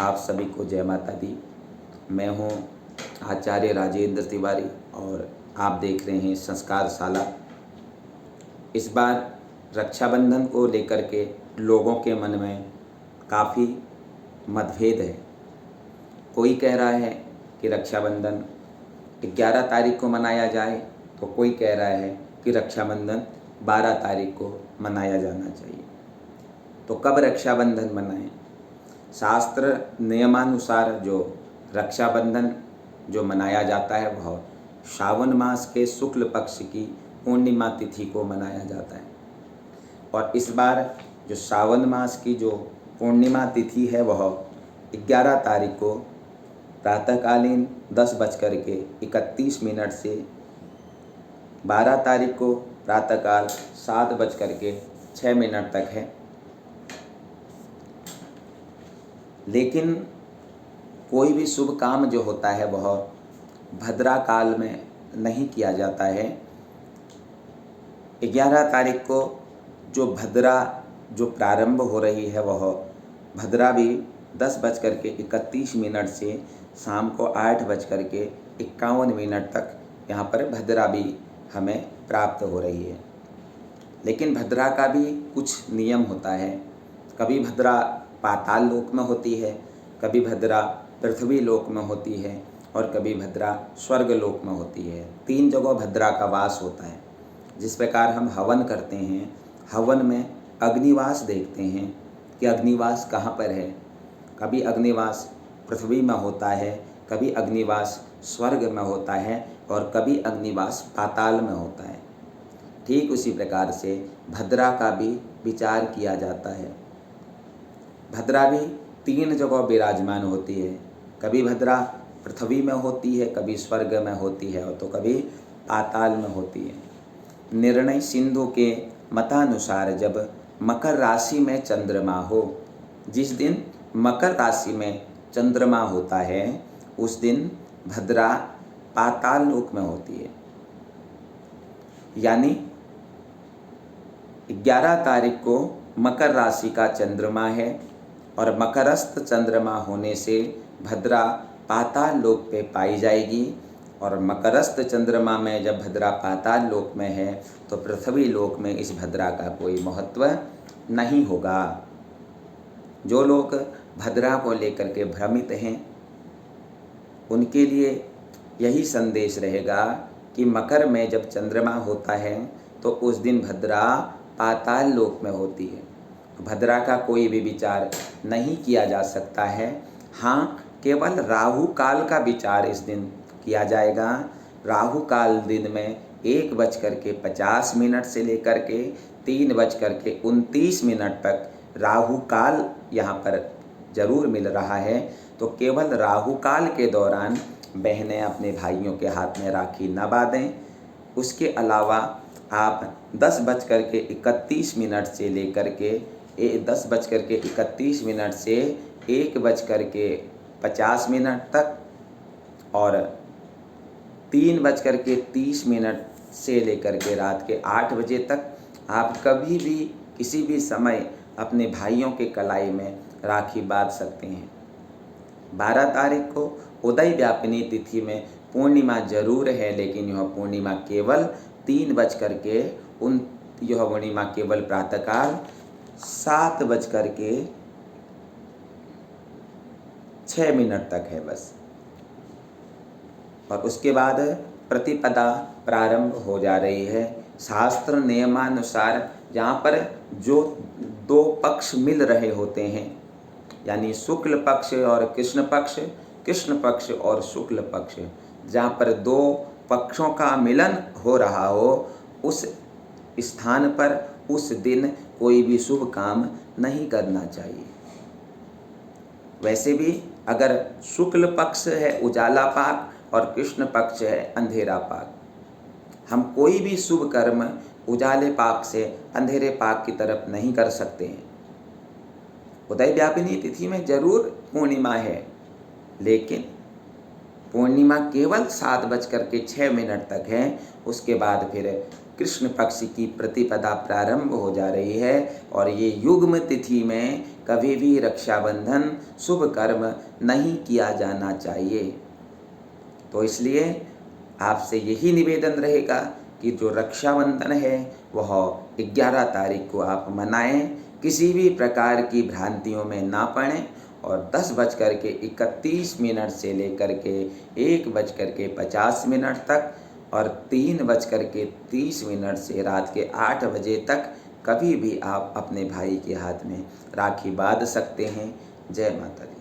आप सभी को जय माता दी। मैं हूँ आचार्य राजेंद्र तिवारी और आप देख रहे हैं संस्कारशाला। इस बार रक्षाबंधन को लेकर के लोगों के मन में काफ़ी मतभेद है। कोई कह रहा है कि रक्षाबंधन 11 तारीख को मनाया जाए, तो कोई कह रहा है कि रक्षाबंधन 12 तारीख को मनाया जाना चाहिए। तो कब रक्षाबंधन मनाएं? शास्त्र नियमानुसार जो रक्षाबंधन जो मनाया जाता है वह श्रावण मास के शुक्ल पक्ष की पूर्णिमा तिथि को मनाया जाता है। और इस बार जो श्रावण मास की जो पूर्णिमा तिथि है वह 11 तारीख को प्रातःकालीन 10:31 से 12 तारीख को प्रातःकाल 7:06 तक है। लेकिन कोई भी शुभ काम जो होता है वह भद्रा काल में नहीं किया जाता है। 11 तारीख को जो भद्रा जो प्रारंभ हो रही है वह भद्रा भी 10:31 से शाम को 8:51 तक यहाँ पर भद्रा भी हमें प्राप्त हो रही है। लेकिन भद्रा का भी कुछ नियम होता है। कभी भद्रा पाताल लोक में होती है, कभी भद्रा पृथ्वी लोक में होती है और कभी भद्रा स्वर्ग लोक में होती है। 3 जगह भद्रा का वास होता है। जिस प्रकार हम हवन करते हैं, हवन में अग्निवास देखते हैं कि अग्निवास कहाँ पर है। कभी अग्निवास पृथ्वी में होता है, कभी अग्निवास स्वर्ग में होता है और कभी अग्निवास पाताल में होता है। ठीक उसी प्रकार से भद्रा का भी विचार किया जाता है। भद्रा भी 3 जगह विराजमान होती है। कभी भद्रा पृथ्वी में होती है, कभी स्वर्ग में होती है और तो कभी पाताल में होती है। निर्णय सिंधु के मतानुसार जब मकर राशि में चंद्रमा हो, जिस दिन मकर राशि में चंद्रमा होता है उस दिन भद्रा पाताल लोक में होती है। यानी 11 तारीख को मकर राशि का चंद्रमा है और मकरस्थ चंद्रमा होने से भद्रा पाताल लोक पे पाई जाएगी। और मकरस्थ चंद्रमा में जब भद्रा पाताल लोक में है तो पृथ्वी लोक में इस भद्रा का कोई महत्व नहीं होगा। जो लोग भद्रा को लेकर के भ्रमित हैं उनके लिए यही संदेश रहेगा कि मकर में जब चंद्रमा होता है तो उस दिन भद्रा पाताल लोक में होती है। भद्रा का कोई भी विचार नहीं किया जा सकता है। हाँ, केवल राहु काल का विचार इस दिन किया जाएगा। राहु काल दिन में 1:50 से लेकर के 3:29 तक राहु काल यहाँ पर जरूर मिल रहा है। तो केवल राहु काल के दौरान बहनें अपने भाइयों के हाथ में राखी न बांधें। उसके अलावा आप 10:31 से लेकर के 10:31 से 1:50 तक और 3:30 से लेकर के रात के 8 बजे तक आप कभी भी किसी भी समय अपने भाइयों के कलाई में राखी बांध सकते हैं। 12 तारीख को उदय व्यापिनी तिथि में पूर्णिमा जरूर है, लेकिन यह पूर्णिमा केवल यह पूर्णिमा केवल प्रातःकाल 7:06 तक है बस। और उसके बाद प्रतिपदा प्रारंभ हो जा रही है। शास्त्र नियमानुसार जहाँ पर जो 2 पक्ष मिल रहे होते हैं, यानी शुक्ल पक्ष और कृष्ण पक्ष, कृष्ण पक्ष और शुक्ल पक्ष, जहाँ पर 2 पक्षों का मिलन हो रहा हो, उस स्थान पर उस दिन कोई भी शुभ काम नहीं करना चाहिए। वैसे भी अगर शुक्ल पक्ष है उजाला पाक और कृष्ण पक्ष है अंधेरा पाक, हम कोई भी शुभ कर्म उजाले पाक से अंधेरे पाक की तरफ नहीं कर सकते हैं। उदय व्यापिनी तिथि में जरूर पूर्णिमा है, लेकिन पूर्णिमा केवल 7:06 तक है। उसके बाद फिर कृष्ण पक्ष की प्रतिपदा प्रारंभ हो जा रही है और ये युग्म तिथि में कभी भी रक्षाबंधन शुभ कर्म नहीं किया जाना चाहिए। तो इसलिए आपसे यही निवेदन रहेगा कि जो रक्षाबंधन है वह 11 तारीख को आप मनाएं, किसी भी प्रकार की भ्रांतियों में ना पड़ें और 10:31 से लेकर के 1:50 तक और 3:30 से रात के 8 बजे तक कभी भी आप अपने भाई के हाथ में राखी बांध सकते हैं। जय माता दी।